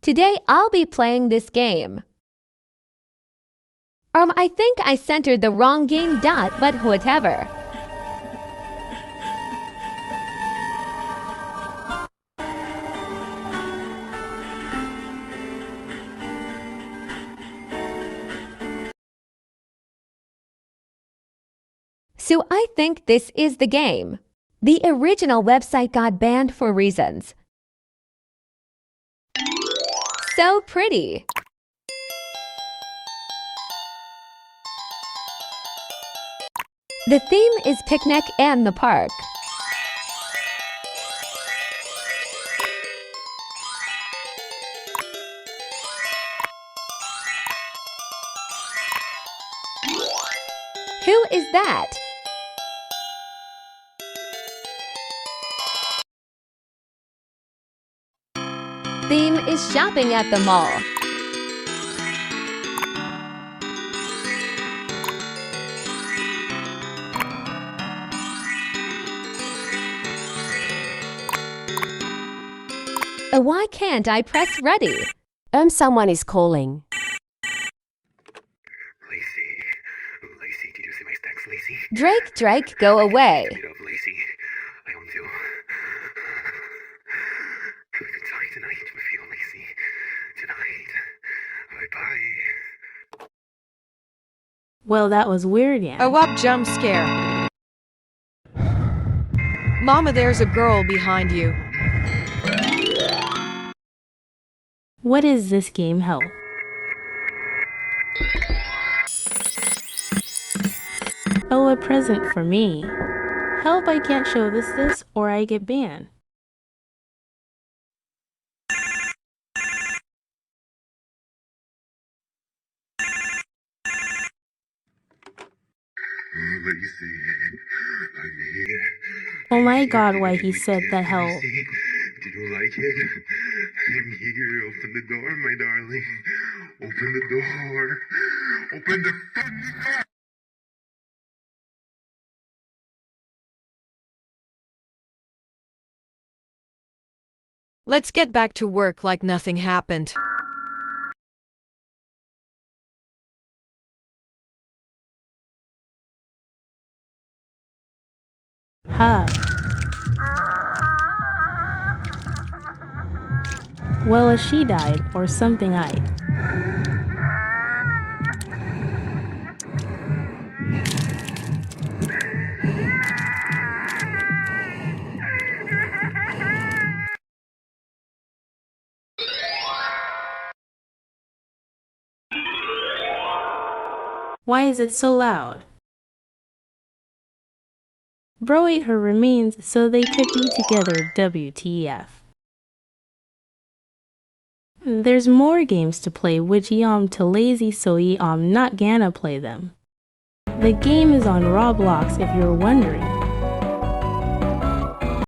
Today I'll be playing this game. I think I centered the wrong game dot, but whatever. So I think this is the game. The original website got banned for reasons. So pretty. The theme is picnic and the park. Who is that? Theme is shopping at the mall. Why can't I press ready? Someone is calling. Lacey, did you see my text, Lacey? Drake, go away. Get up, Lacey. I want to. Die tonight with you, Lacey. Tonight. Bye-bye. Well, that was weird, yeah. A whoop jump scare. Mama, there's a girl behind you. What is this game, Help? Oh, a present for me. Help, I can't show this or I get banned. Lacey, I'm here. Oh my God, why he said that, Help. Lacey, did you like it? I'm here. Open the door, my darling. Open the door. Open the fucking door. Let's get back to work like nothing happened. Ha. Well, she died, or something I. Why is it so loud? Bro ate her remains so they could be together, WTF. There's more games to play which too lazy so not gonna play them. The game is on Roblox if you're wondering.